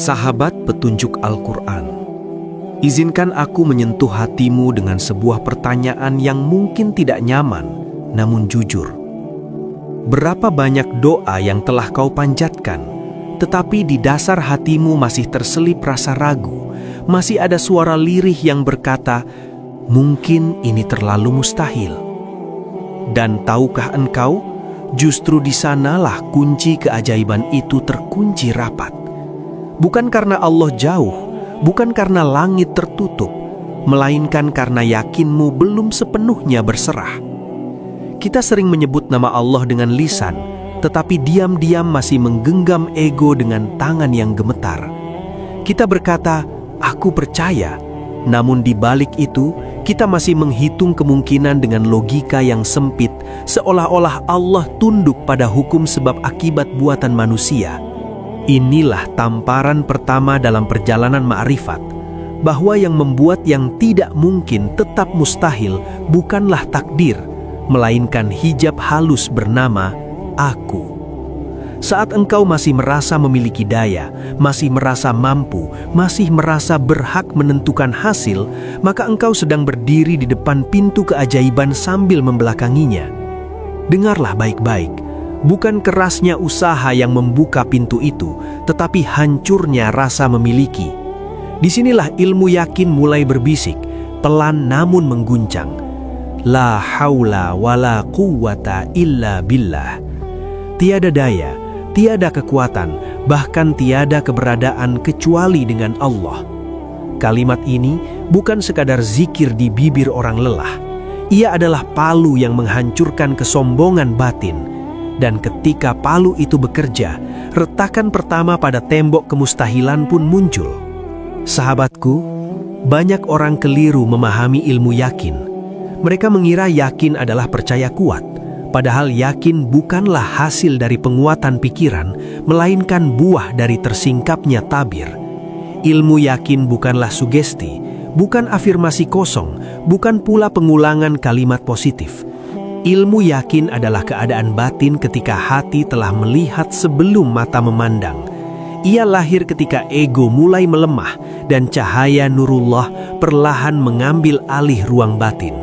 Sahabat petunjuk Al-Quran, izinkan aku menyentuh hatimu dengan sebuah pertanyaan yang mungkin tidak nyaman, namun jujur. Berapa banyak doa yang telah kau panjatkan, tetapi di dasar hatimu masih terselip rasa ragu, masih ada suara lirih yang berkata, mungkin ini terlalu mustahil. Dan tahukah engkau, justru di sanalah kunci keajaiban itu terkunci rapat. Bukan karena Allah jauh, bukan karena langit tertutup, melainkan karena yakinmu belum sepenuhnya berserah. Kita sering menyebut nama Allah dengan lisan, tetapi diam-diam masih menggenggam ego dengan tangan yang gemetar. Kita berkata, aku percaya, namun di balik itu, kita masih menghitung kemungkinan dengan logika yang sempit, seolah-olah Allah tunduk pada hukum sebab akibat buatan manusia. Inilah tamparan pertama dalam perjalanan ma'rifat, bahwa yang membuat yang tidak mungkin tetap mustahil bukanlah takdir, melainkan hijab halus bernama aku. Saat engkau masih merasa memiliki daya, masih merasa mampu, masih merasa berhak menentukan hasil, maka engkau sedang berdiri di depan pintu keajaiban sambil membelakanginya. Dengarlah baik-baik. Bukan kerasnya usaha yang membuka pintu itu, tetapi hancurnya rasa memiliki. Disinilah ilmu yakin mulai berbisik, pelan namun mengguncang. La haula wala quwwata illa billah. Tiada daya, tiada kekuatan, bahkan tiada keberadaan kecuali dengan Allah. Kalimat ini bukan sekadar zikir di bibir orang lelah. Ia adalah palu yang menghancurkan kesombongan batin. Dan ketika palu itu bekerja, retakan pertama pada tembok kemustahilan pun muncul. Sahabatku, banyak orang keliru memahami ilmu yakin. Mereka mengira yakin adalah percaya kuat, padahal yakin bukanlah hasil dari penguatan pikiran, melainkan buah dari tersingkapnya tabir. Ilmu yakin bukanlah sugesti, bukan afirmasi kosong, bukan pula pengulangan kalimat positif. Ilmu yakin adalah keadaan batin ketika hati telah melihat sebelum mata memandang. Ia lahir ketika ego mulai melemah dan cahaya nurullah perlahan mengambil alih ruang batin.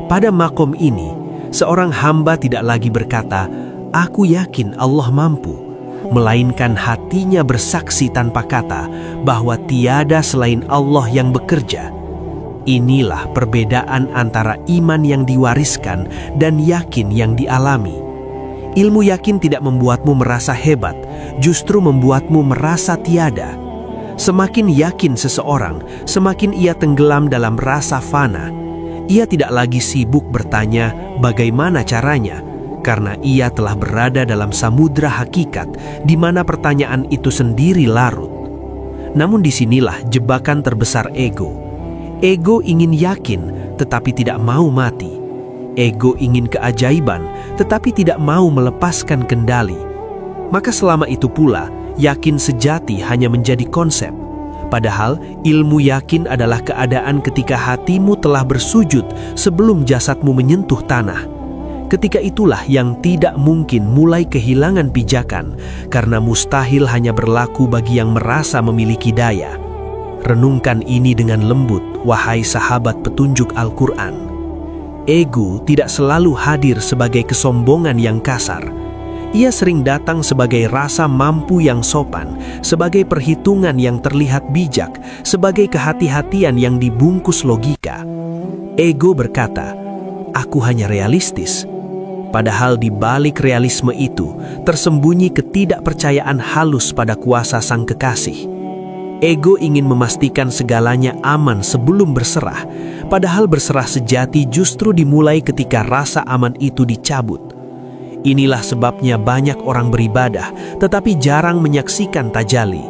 Pada makom ini, seorang hamba tidak lagi berkata, "Aku yakin Allah mampu," melainkan hatinya bersaksi tanpa kata bahwa tiada selain Allah yang bekerja. Inilah perbedaan antara iman yang diwariskan dan yakin yang dialami. Ilmu yakin tidak membuatmu merasa hebat, justru membuatmu merasa tiada. Semakin yakin seseorang, semakin ia tenggelam dalam rasa fana. Ia tidak lagi sibuk bertanya bagaimana caranya, karena ia telah berada dalam samudra hakikat di mana pertanyaan itu sendiri larut. Namun disinilah jebakan terbesar ego. Ego ingin yakin, tetapi tidak mau mati. Ego ingin keajaiban, tetapi tidak mau melepaskan kendali. Maka selama itu pula, yakin sejati hanya menjadi konsep. Padahal ilmu yakin adalah keadaan ketika hatimu telah bersujud sebelum jasadmu menyentuh tanah. Ketika itulah yang tidak mungkin mulai kehilangan pijakan, karena mustahil hanya berlaku bagi yang merasa memiliki daya. Renungkan ini dengan lembut, wahai sahabat petunjuk Al-Quran. Ego tidak selalu hadir sebagai kesombongan yang kasar. Ia sering datang sebagai rasa mampu yang sopan, sebagai perhitungan yang terlihat bijak, sebagai kehati-hatian yang dibungkus logika. Ego berkata, "Aku hanya realistis." Padahal di balik realisme itu tersembunyi ketidakpercayaan halus pada kuasa Sang Kekasih. Ego ingin memastikan segalanya aman sebelum berserah, padahal berserah sejati justru dimulai ketika rasa aman itu dicabut. Inilah sebabnya banyak orang beribadah, tetapi jarang menyaksikan tajalli.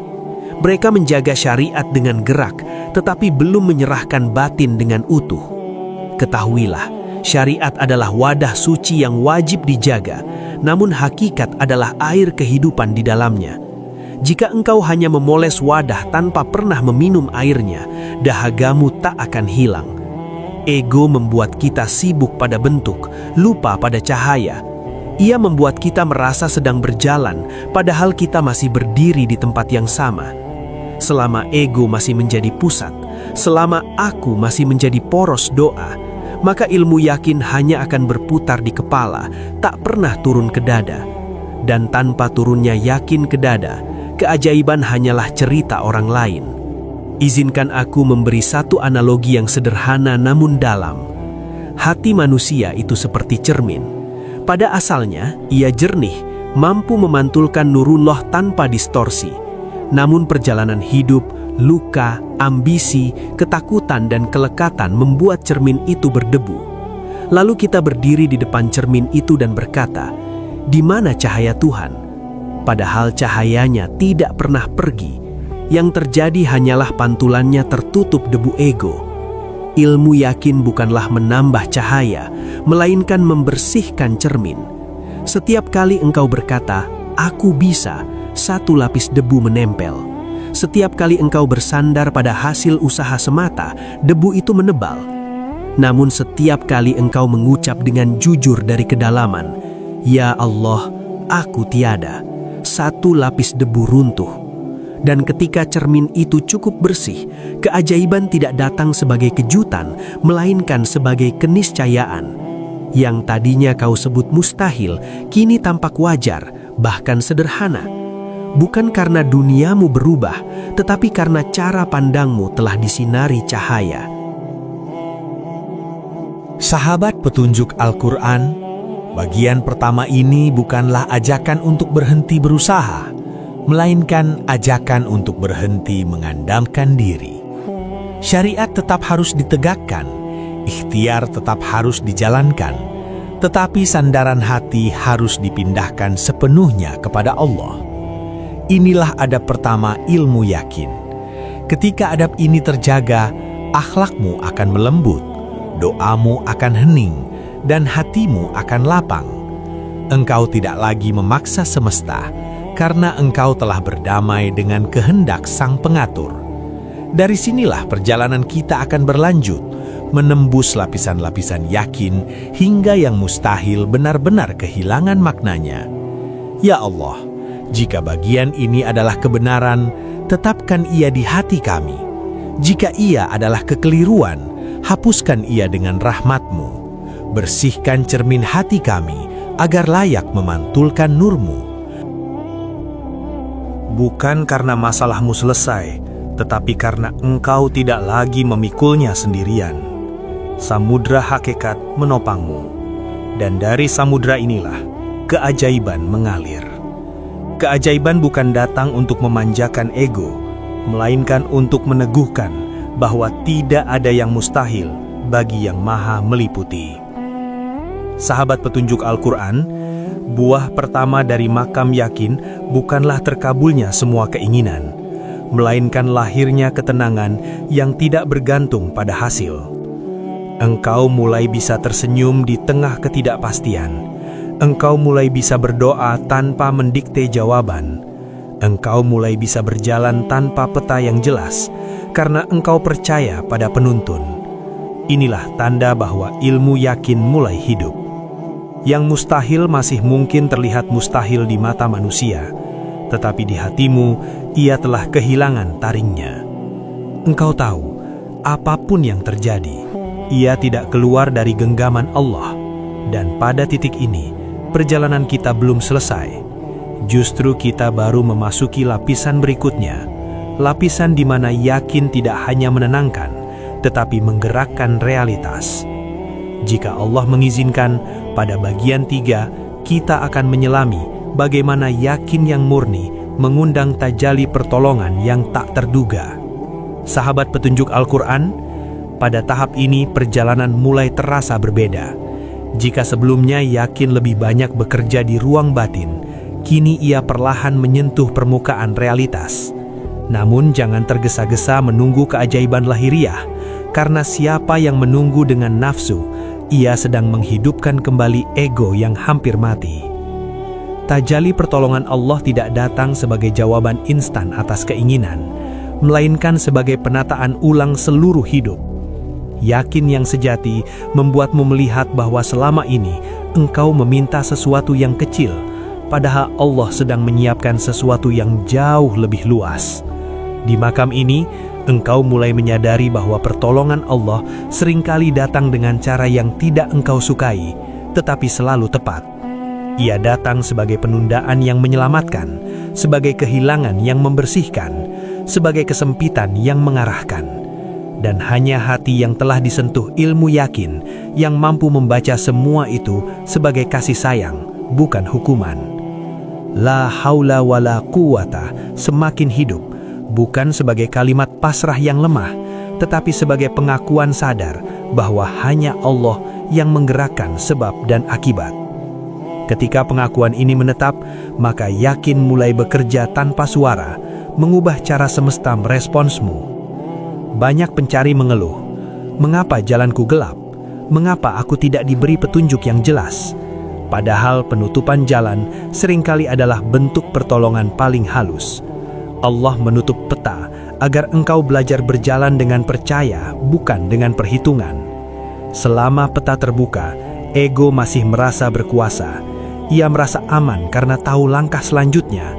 Mereka menjaga syariat dengan gerak, tetapi belum menyerahkan batin dengan utuh. Ketahuilah, syariat adalah wadah suci yang wajib dijaga, namun hakikat adalah air kehidupan di dalamnya. Jika engkau hanya memoles wadah tanpa pernah meminum airnya, dahagamu tak akan hilang. Ego membuat kita sibuk pada bentuk, lupa pada cahaya. Ia membuat kita merasa sedang berjalan, padahal kita masih berdiri di tempat yang sama. selama ego masih menjadi pusat, selama aku masih menjadi poros doa, maka ilmu yakin hanya akan berputar di kepala, tak pernah turun ke dada. Dan tanpa turunnya yakin ke dada, keajaiban hanyalah cerita orang lain. Izinkan aku memberi satu analogi yang sederhana namun dalam. Hati manusia itu seperti cermin. Pada asalnya, ia jernih, mampu memantulkan nurullah tanpa distorsi. Namun perjalanan hidup, luka, ambisi, ketakutan, dan kelekatan membuat cermin itu berdebu. Lalu kita berdiri di depan cermin itu dan berkata, "Di mana cahaya Tuhan?" Padahal cahayanya tidak pernah pergi. Yang terjadi hanyalah pantulannya tertutup debu ego. Ilmu yakin bukanlah menambah cahaya, melainkan membersihkan cermin. Setiap kali engkau berkata, "Aku bisa," satu lapis debu menempel. Setiap kali engkau bersandar pada hasil usaha semata, debu itu menebal. Namun setiap kali engkau mengucap dengan jujur dari kedalaman, "Ya Allah, aku tiada," satu lapis debu runtuh. Dan ketika cermin itu cukup bersih, keajaiban tidak datang sebagai kejutan, melainkan sebagai keniscayaan. Yang tadinya kau sebut mustahil, kini tampak wajar, bahkan sederhana. Bukan karena duniamu berubah, tetapi karena cara pandangmu telah disinari cahaya. Sahabat petunjuk Al-Quran, bagian pertama ini bukanlah ajakan untuk berhenti berusaha, melainkan ajakan untuk berhenti mengandalkan diri. Syariat tetap harus ditegakkan, ikhtiar tetap harus dijalankan, tetapi sandaran hati harus dipindahkan sepenuhnya kepada Allah. Inilah adab pertama ilmu yakin. Ketika adab ini terjaga, akhlakmu akan melembut, doamu akan hening, dan hatimu akan lapang. Engkau tidak lagi memaksa semesta, karena engkau telah berdamai dengan kehendak Sang Pengatur. Dari sinilah perjalanan kita akan berlanjut, menembus lapisan-lapisan yakin, hingga yang mustahil benar-benar kehilangan maknanya. Ya Allah, jika bagian ini adalah kebenaran, tetapkan ia di hati kami. Jika ia adalah kekeliruan, hapuskan ia dengan rahmat-Mu. Bersihkan cermin hati kami, agar layak memantulkan nur-Mu. Bukan karena masalahmu selesai, tetapi karena engkau tidak lagi memikulnya sendirian. Samudra hakikat menopangmu, dan dari samudra inilah keajaiban mengalir. Keajaiban bukan datang untuk memanjakan ego, melainkan untuk meneguhkan bahwa tidak ada yang mustahil bagi yang Maha Meliputi. Sahabat petunjuk Al-Quran, buah pertama dari makam yakin bukanlah terkabulnya semua keinginan, melainkan lahirnya ketenangan yang tidak bergantung pada hasil. Engkau mulai bisa tersenyum di tengah ketidakpastian. Engkau mulai bisa berdoa tanpa mendikte jawaban. Engkau mulai bisa berjalan tanpa peta yang jelas, karena engkau percaya pada penuntun. Inilah tanda bahwa ilmu yakin mulai hidup. Yang mustahil masih mungkin terlihat mustahil di mata manusia, tetapi di hatimu ia telah kehilangan taringnya. Engkau tahu, apapun yang terjadi, ia tidak keluar dari genggaman Allah. Dan pada titik ini, perjalanan kita belum selesai. Justru kita baru memasuki lapisan berikutnya, lapisan di mana yakin tidak hanya menenangkan, tetapi menggerakkan realitas. Jika Allah mengizinkan, pada bagian 3, kita akan menyelami bagaimana yakin yang murni mengundang tajalli pertolongan yang tak terduga. Sahabat petunjuk Al-Quran, pada tahap ini perjalanan mulai terasa berbeda. Jika sebelumnya yakin lebih banyak bekerja di ruang batin, kini ia perlahan menyentuh permukaan realitas. Namun jangan tergesa-gesa menunggu keajaiban lahiriah, karena siapa yang menunggu dengan nafsu, ia sedang menghidupkan kembali ego yang hampir mati. Tajalli pertolongan Allah tidak datang sebagai jawaban instan atas keinginan, melainkan sebagai penataan ulang seluruh hidup. Yakin yang sejati membuatmu melihat bahwa selama ini engkau meminta sesuatu yang kecil, padahal Allah sedang menyiapkan sesuatu yang jauh lebih luas. Di makam ini, engkau mulai menyadari bahwa pertolongan Allah seringkali datang dengan cara yang tidak engkau sukai, tetapi selalu tepat. Ia datang sebagai penundaan yang menyelamatkan, sebagai kehilangan yang membersihkan, sebagai kesempitan yang mengarahkan. Dan hanya hati yang telah disentuh ilmu yakin yang mampu membaca semua itu sebagai kasih sayang, bukan hukuman. La haula wala quwata semakin hidup, bukan sebagai kalimat pasrah yang lemah, tetapi sebagai pengakuan sadar bahwa hanya Allah yang menggerakkan sebab dan akibat. Ketika pengakuan ini menetap, maka yakin mulai bekerja tanpa suara, mengubah cara semesta meresponsmu. Banyak pencari mengeluh, mengapa jalanku gelap? Mengapa aku tidak diberi petunjuk yang jelas? Padahal penutupan jalan seringkali adalah bentuk pertolongan paling halus. Allah menutup peta agar engkau belajar berjalan dengan percaya, bukan dengan perhitungan. Selama peta terbuka, ego masih merasa berkuasa. Ia merasa aman karena tahu langkah selanjutnya.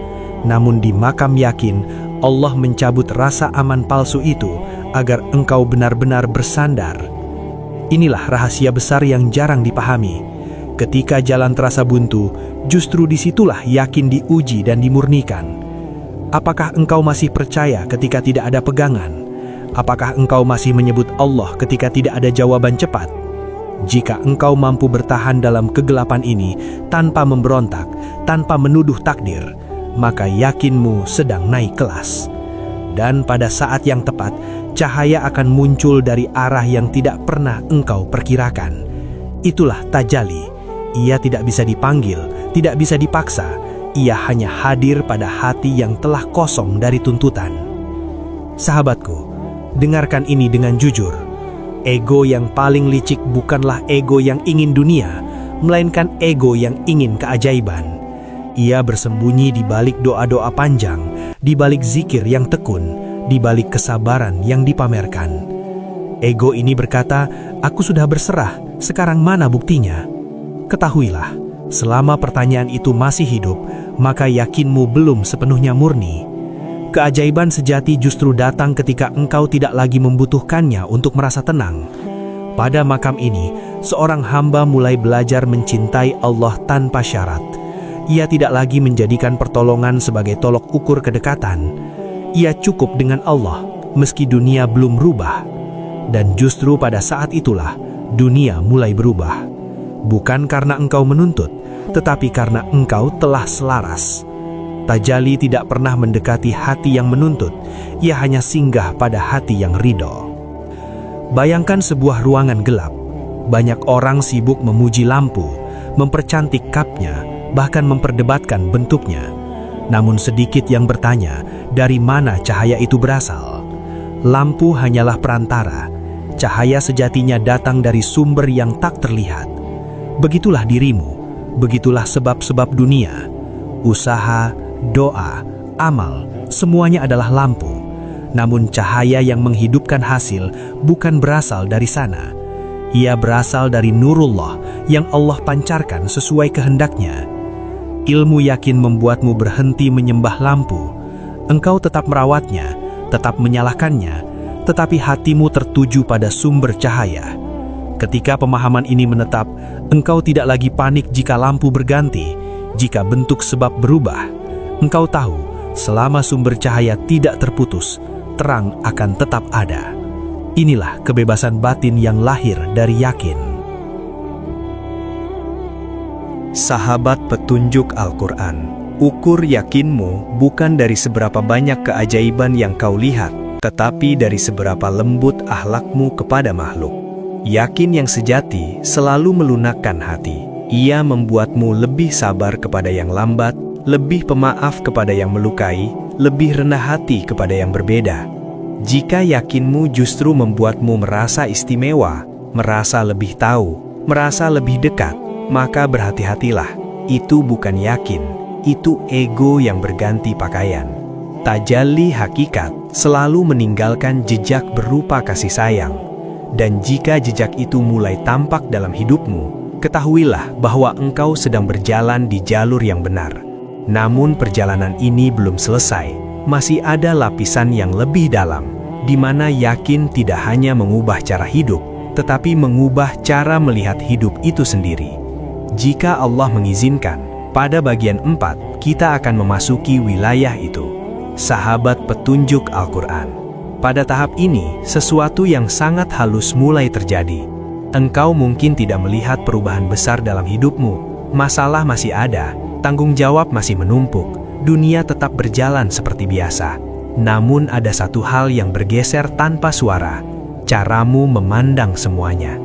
Namun di makam yakin, Allah mencabut rasa aman palsu itu agar engkau benar-benar bersandar. Inilah rahasia besar yang jarang dipahami. Ketika jalan terasa buntu, justru disitulah yakin diuji dan dimurnikan. Apakah engkau masih percaya ketika tidak ada pegangan? Apakah engkau masih menyebut Allah ketika tidak ada jawaban cepat? Jika engkau mampu bertahan dalam kegelapan ini tanpa memberontak, tanpa menuduh takdir, maka yakinmu sedang naik kelas. Dan pada saat yang tepat, cahaya akan muncul dari arah yang tidak pernah engkau perkirakan. Itulah tajalli. Ia tidak bisa dipanggil, tidak bisa dipaksa. Ia hanya hadir pada hati yang telah kosong dari tuntutan. Sahabatku, dengarkan ini dengan jujur. Ego yang paling licik bukanlah ego yang ingin dunia, melainkan ego yang ingin keajaiban. Ia bersembunyi di balik doa-doa panjang, di balik zikir yang tekun, di balik kesabaran yang dipamerkan. Ego ini berkata, "Aku sudah berserah, sekarang mana buktinya?" Ketahuilah, selama pertanyaan itu masih hidup, maka yakinmu belum sepenuhnya murni. Keajaiban sejati justru datang ketika engkau tidak lagi membutuhkannya untuk merasa tenang. Pada makam ini, seorang hamba mulai belajar mencintai Allah tanpa syarat. Ia tidak lagi menjadikan pertolongan sebagai tolok ukur kedekatan. Ia cukup dengan Allah, meski dunia belum berubah. Dan justru pada saat itulah, dunia mulai berubah. Bukan karena engkau menuntut, tetapi karena engkau telah selaras. Tajalli tidak pernah mendekati hati yang menuntut, ia hanya singgah pada hati yang ridho. Bayangkan sebuah ruangan gelap. Banyak orang sibuk memuji lampu, mempercantik kapnya, bahkan memperdebatkan bentuknya. Namun sedikit yang bertanya, dari mana cahaya itu berasal? Lampu hanyalah perantara. Cahaya sejatinya datang dari sumber yang tak terlihat. Begitulah dirimu, begitulah sebab-sebab dunia. Usaha, doa, amal, semuanya adalah lampu. Namun cahaya yang menghidupkan hasil bukan berasal dari sana. Ia berasal dari Nurullah yang Allah pancarkan sesuai kehendaknya. Ilmu yakin membuatmu berhenti menyembah lampu. Engkau tetap merawatnya, tetap menyalakannya, tetapi hatimu tertuju pada sumber cahaya. Ketika pemahaman ini menetap, engkau tidak lagi panik jika lampu berganti, jika bentuk sebab berubah. Engkau tahu, selama sumber cahaya tidak terputus, terang akan tetap ada. Inilah kebebasan batin yang lahir dari yakin. Sahabat petunjuk Al-Quran, ukur yakinmu bukan dari seberapa banyak keajaiban yang kau lihat, tetapi dari seberapa lembut akhlakmu kepada makhluk. Yakin yang sejati selalu melunakkan hati. Ia membuatmu lebih sabar kepada yang lambat, lebih pemaaf kepada yang melukai, lebih rendah hati kepada yang berbeda. Jika yakinmu justru membuatmu merasa istimewa, merasa lebih tahu, merasa lebih dekat, maka berhati-hatilah. Itu bukan yakin, itu ego yang berganti pakaian. Tajalli hakikat selalu meninggalkan jejak berupa kasih sayang. Dan jika jejak itu mulai tampak dalam hidupmu, ketahuilah bahwa engkau sedang berjalan di jalur yang benar. Namun perjalanan ini belum selesai. masih ada lapisan yang lebih dalam, di mana yakin tidak hanya mengubah cara hidup, tetapi mengubah cara melihat hidup itu sendiri. Jika Allah mengizinkan, pada bagian 4, kita akan memasuki wilayah itu. Sahabat petunjuk Al-Quran. Pada tahap ini, sesuatu yang sangat halus mulai terjadi. Engkau mungkin tidak melihat perubahan besar dalam hidupmu. Masalah masih ada, tanggung jawab masih menumpuk, dunia tetap berjalan seperti biasa. Namun ada satu hal yang bergeser tanpa suara, caramu memandang semuanya.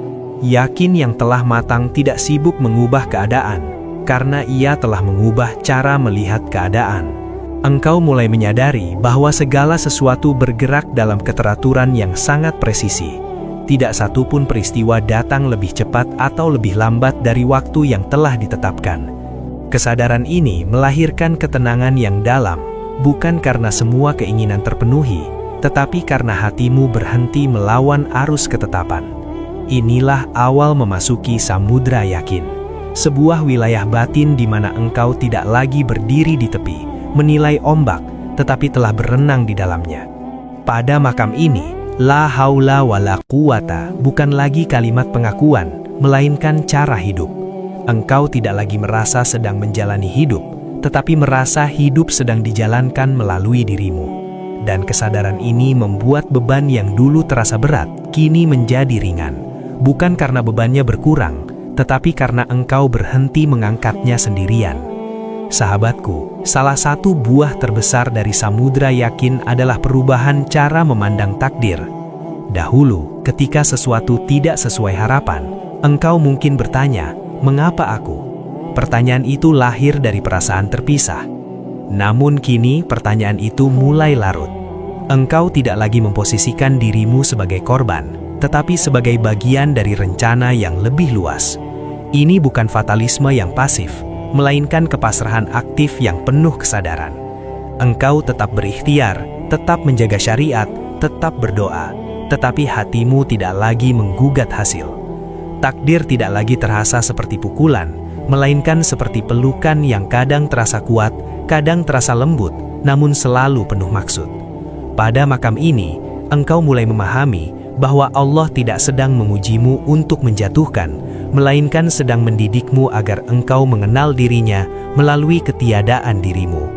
Yakin yang telah matang tidak sibuk mengubah keadaan, karena ia telah mengubah cara melihat keadaan. Engkau mulai menyadari bahwa segala sesuatu bergerak dalam keteraturan yang sangat presisi. Tidak satu pun peristiwa datang lebih cepat atau lebih lambat dari waktu yang telah ditetapkan. Kesadaran ini melahirkan ketenangan yang dalam, bukan karena semua keinginan terpenuhi, tetapi karena hatimu berhenti melawan arus ketetapan. Inilah awal memasuki samudra yakin, sebuah wilayah batin di mana engkau tidak lagi berdiri di tepi, menilai ombak, tetapi telah berenang di dalamnya. Pada makam ini, la haula wala quwata bukan lagi kalimat pengakuan, melainkan cara hidup. Engkau tidak lagi merasa sedang menjalani hidup, tetapi merasa hidup sedang dijalankan melalui dirimu. Dan kesadaran ini membuat beban yang dulu terasa berat, kini menjadi ringan. Bukan karena bebannya berkurang, tetapi karena engkau berhenti mengangkatnya sendirian. Sahabatku, salah satu buah terbesar dari samudra yakin adalah perubahan cara memandang takdir. Dahulu, ketika sesuatu tidak sesuai harapan, engkau mungkin bertanya, "Mengapa aku?" Pertanyaan itu lahir dari perasaan terpisah. Namun kini pertanyaan itu mulai larut. Engkau tidak lagi memposisikan dirimu sebagai korban, tetapi sebagai bagian dari rencana yang lebih luas. Ini bukan fatalisme yang pasif, melainkan kepasrahan aktif yang penuh kesadaran. Engkau tetap berikhtiar, tetap menjaga syariat, tetap berdoa, tetapi hatimu tidak lagi menggugat hasil. Takdir tidak lagi terasa seperti pukulan, melainkan seperti pelukan yang kadang terasa kuat, kadang terasa lembut, namun selalu penuh maksud. Pada makam ini, engkau mulai memahami bahwa Allah tidak sedang mengujimu untuk menjatuhkan, melainkan sedang mendidikmu agar engkau mengenal dirinya melalui ketiadaan dirimu.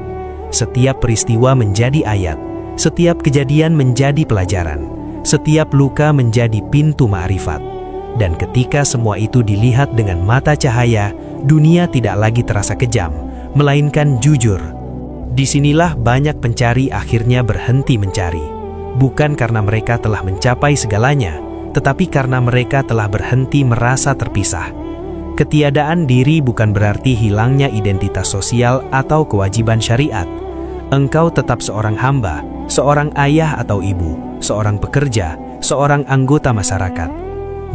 Setiap peristiwa menjadi ayat, setiap kejadian menjadi pelajaran, setiap luka menjadi pintu ma'rifat. Dan ketika semua itu dilihat dengan mata cahaya, dunia tidak lagi terasa kejam, melainkan jujur. Disinilah banyak pencari akhirnya berhenti mencari. Bukan karena mereka telah mencapai segalanya, tetapi karena mereka telah berhenti merasa terpisah. Ketiadaan diri bukan berarti hilangnya identitas sosial atau kewajiban syariat. Engkau tetap seorang hamba, seorang ayah atau ibu, seorang pekerja, seorang anggota masyarakat.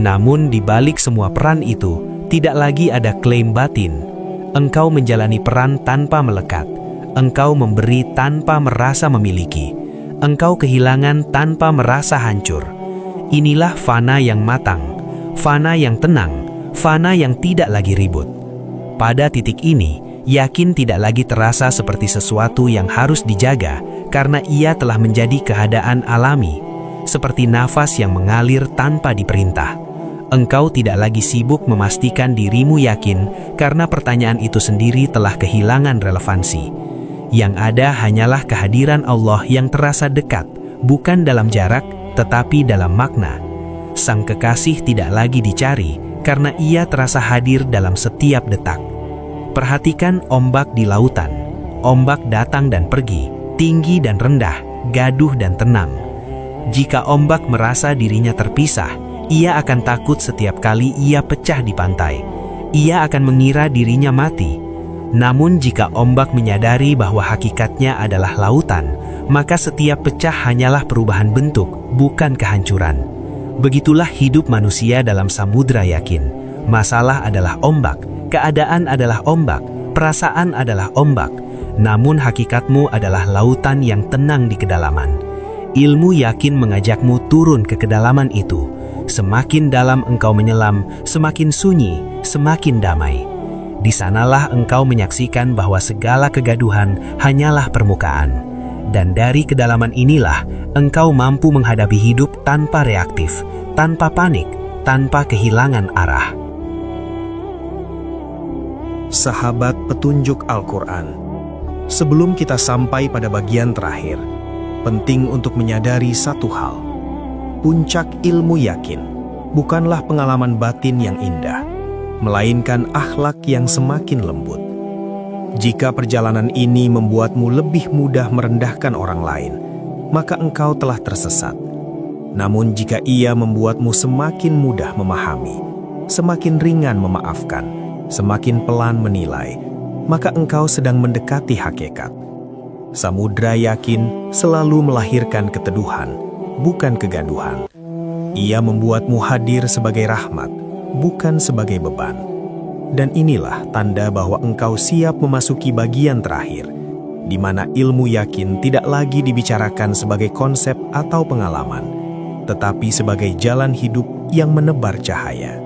Namun di balik semua peran itu, tidak lagi ada klaim batin. Engkau menjalani peran tanpa melekat. Engkau memberi tanpa merasa memiliki. Engkau kehilangan tanpa merasa hancur. Inilah fana yang matang, fana yang tenang, fana yang tidak lagi ribut. Pada titik ini, yakin tidak lagi terasa seperti sesuatu yang harus dijaga karena ia telah menjadi keadaan alami, seperti nafas yang mengalir tanpa diperintah. Engkau tidak lagi sibuk memastikan dirimu yakin karena pertanyaan itu sendiri telah kehilangan relevansi. Yang ada hanyalah kehadiran Allah yang terasa dekat, bukan dalam jarak, tetapi dalam makna. Sang kekasih tidak lagi dicari, karena ia terasa hadir dalam setiap detak. Perhatikan ombak di lautan. Ombak datang dan pergi, tinggi dan rendah, gaduh dan tenang. Jika ombak merasa dirinya terpisah, ia akan takut setiap kali ia pecah di pantai. Ia akan mengira dirinya mati. Namun jika ombak menyadari bahwa hakikatnya adalah lautan, maka setiap pecah hanyalah perubahan bentuk, bukan kehancuran. Begitulah hidup manusia dalam samudra yakin. Masalah adalah ombak, keadaan adalah ombak, perasaan adalah ombak. Namun hakikatmu adalah lautan yang tenang di kedalaman. Ilmu yakin mengajakmu turun ke kedalaman itu. Semakin dalam engkau menyelam, semakin sunyi, semakin damai. Di sanalah engkau menyaksikan bahwa segala kegaduhan hanyalah permukaan. Dan dari kedalaman inilah engkau mampu menghadapi hidup tanpa reaktif, tanpa panik, tanpa kehilangan arah. Sahabat petunjuk Al-Quran, sebelum kita sampai pada bagian terakhir, penting untuk menyadari satu hal. Puncak ilmu yakin bukanlah pengalaman batin yang indah, melainkan akhlak yang semakin lembut. Jika perjalanan ini membuatmu lebih mudah merendahkan orang lain, maka engkau telah tersesat. Namun jika ia membuatmu semakin mudah memahami, semakin ringan memaafkan, semakin pelan menilai, maka engkau sedang mendekati hakikat. Samudra yakin selalu melahirkan keteduhan, bukan kegaduhan. Ia membuatmu hadir sebagai rahmat, bukan sebagai beban. Dan inilah tanda bahwa engkau siap memasuki bagian terakhir, di mana ilmu yakin tidak lagi dibicarakan sebagai konsep atau pengalaman, tetapi sebagai jalan hidup yang menebar cahaya.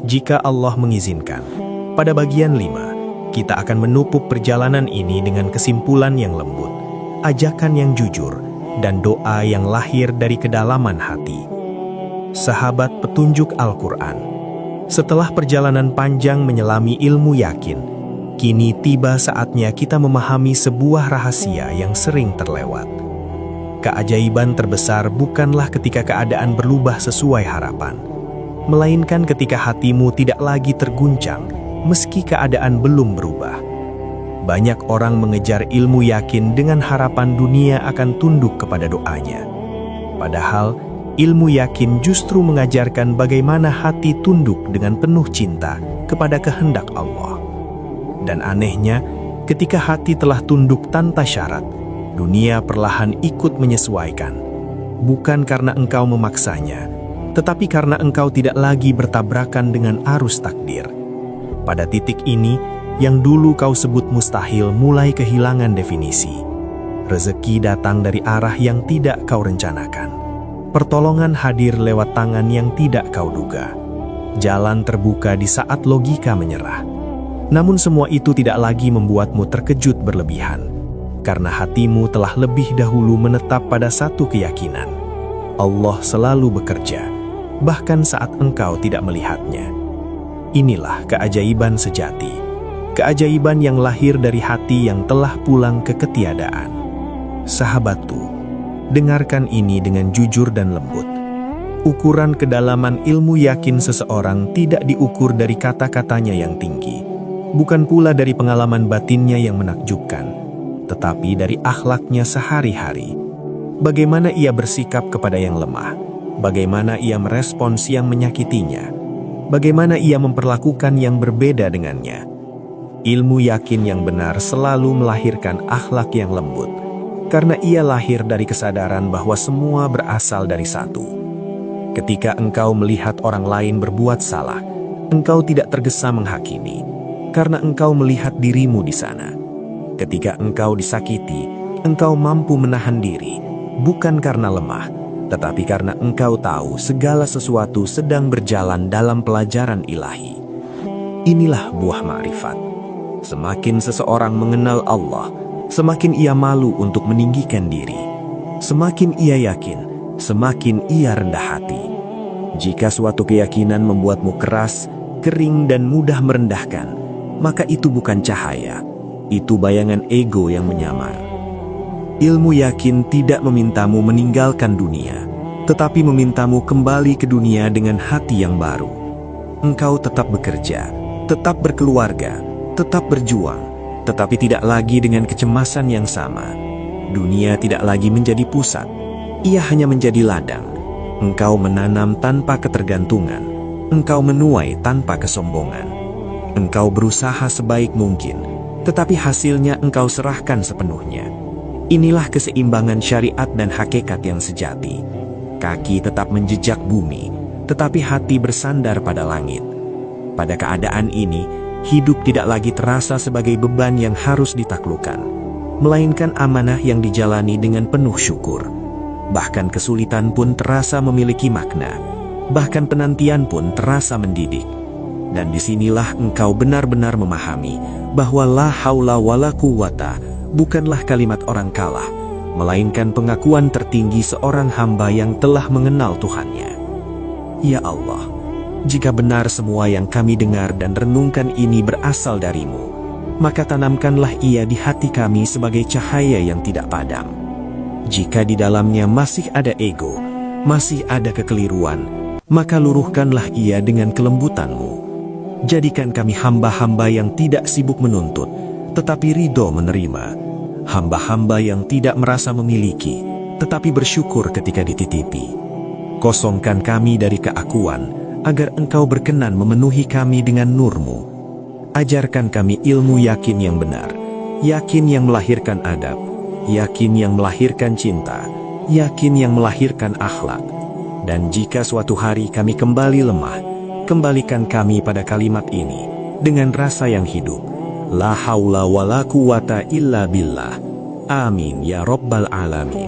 Jika Allah mengizinkan, pada bagian 5, kita akan menupuk perjalanan ini dengan kesimpulan yang lembut, ajakan yang jujur, dan doa yang lahir dari kedalaman hati. Sahabat petunjuk Al-Quran, setelah perjalanan panjang menyelami ilmu yakin, kini tiba saatnya kita memahami sebuah rahasia yang sering terlewat. Keajaiban terbesar bukanlah ketika keadaan berubah sesuai harapan, melainkan ketika hatimu tidak lagi terguncang meski keadaan belum berubah. Banyak orang mengejar ilmu yakin dengan harapan dunia akan tunduk kepada doanya. Padahal, ilmu yakin justru mengajarkan bagaimana hati tunduk dengan penuh cinta kepada kehendak Allah. Dan anehnya, ketika hati telah tunduk tanpa syarat, dunia perlahan ikut menyesuaikan. Bukan karena engkau memaksanya, tetapi karena engkau tidak lagi bertabrakan dengan arus takdir. Pada titik ini, yang dulu kau sebut mustahil mulai kehilangan definisi. Rezeki datang dari arah yang tidak kau rencanakan. Pertolongan hadir lewat tangan yang tidak kau duga. Jalan terbuka di saat logika menyerah. Namun semua itu tidak lagi membuatmu terkejut berlebihan, karena hatimu telah lebih dahulu menetap pada satu keyakinan. Allah selalu bekerja, bahkan saat engkau tidak melihatnya. Inilah keajaiban sejati, keajaiban yang lahir dari hati yang telah pulang ke ketiadaan. Sahabatku, dengarkan ini dengan jujur dan lembut. Ukuran kedalaman ilmu yakin seseorang tidak diukur dari kata-katanya yang tinggi, bukan pula dari pengalaman batinnya yang menakjubkan, tetapi dari akhlaknya sehari-hari. Bagaimana ia bersikap kepada yang lemah, bagaimana ia merespons yang menyakitinya, bagaimana ia memperlakukan yang berbeda dengannya. Ilmu yakin yang benar selalu melahirkan akhlak yang lembut, karena ia lahir dari kesadaran bahwa semua berasal dari satu. Ketika engkau melihat orang lain berbuat salah, engkau tidak tergesa menghakimi, karena engkau melihat dirimu di sana. Ketika engkau disakiti, engkau mampu menahan diri, bukan karena lemah, tetapi karena engkau tahu segala sesuatu sedang berjalan dalam pelajaran ilahi. Inilah buah ma'rifat. Semakin seseorang mengenal Allah, semakin ia malu untuk meninggikan diri. Semakin ia yakin, semakin ia rendah hati. Jika suatu keyakinan membuatmu keras, kering dan mudah merendahkan, maka itu bukan cahaya, itu bayangan ego yang menyamar. Ilmu yakin tidak memintamu meninggalkan dunia, tetapi memintamu kembali ke dunia dengan hati yang baru. Engkau tetap bekerja, tetap berkeluarga, tetap berjuang, tetapi tidak lagi dengan kecemasan yang sama. Dunia tidak lagi menjadi pusat, ia hanya menjadi ladang. Engkau menanam tanpa ketergantungan, engkau menuai tanpa kesombongan. Engkau berusaha sebaik mungkin, tetapi hasilnya engkau serahkan sepenuhnya. Inilah keseimbangan syariat dan hakikat yang sejati. Kaki tetap menjejak bumi, tetapi hati bersandar pada langit. Pada keadaan ini, hidup tidak lagi terasa sebagai beban yang harus ditaklukkan, melainkan amanah yang dijalani dengan penuh syukur. Bahkan kesulitan pun terasa memiliki makna, bahkan penantian pun terasa mendidik. Dan disinilah engkau benar-benar memahami bahwa la haula wala quwata bukanlah kalimat orang kalah, melainkan pengakuan tertinggi seorang hamba yang telah mengenal Tuhannya. Ya Allah, jika benar semua yang kami dengar dan renungkan ini berasal darimu, maka tanamkanlah ia di hati kami sebagai cahaya yang tidak padam. Jika di dalamnya masih ada ego, masih ada kekeliruan, maka luruhkanlah ia dengan kelembutan-Mu. Jadikan kami hamba-hamba yang tidak sibuk menuntut, tetapi ridho menerima. Hamba-hamba yang tidak merasa memiliki, tetapi bersyukur ketika dititipi. Kosongkan kami dari keakuan, agar Engkau berkenan memenuhi kami dengan nur-Mu. Ajarkan kami ilmu yakin yang benar, yakin yang melahirkan adab, yakin yang melahirkan cinta, yakin yang melahirkan akhlak. Dan jika suatu hari kami kembali lemah, kembalikan kami pada kalimat ini dengan rasa yang hidup. La haula wa la quwata illa billah. Amin ya Rabbal Alamin.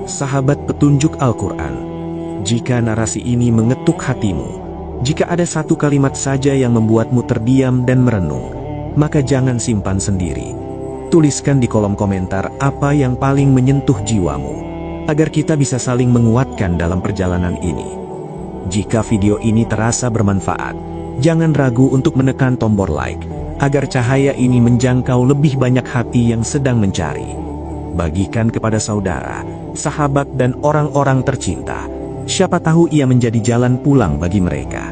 Sahabat petunjuk Al-Quran, jika narasi ini mengetuk hatimu, jika ada satu kalimat saja yang membuatmu terdiam dan merenung, maka jangan simpan sendiri. Tuliskan di kolom komentar apa yang paling menyentuh jiwamu, agar kita bisa saling menguatkan dalam perjalanan ini. Jika video ini terasa bermanfaat, jangan ragu untuk menekan tombol like, agar cahaya ini menjangkau lebih banyak hati yang sedang mencari. Bagikan kepada saudara, sahabat dan orang-orang tercinta. Siapa tahu ia menjadi jalan pulang bagi mereka.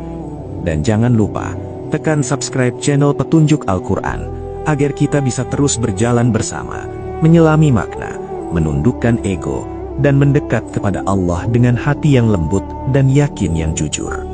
Dan jangan lupa, tekan subscribe channel Petunjuk Al-Quran, agar kita bisa terus berjalan bersama, menyelami makna, menundukkan ego, dan mendekat kepada Allah dengan hati yang lembut dan yakin yang jujur.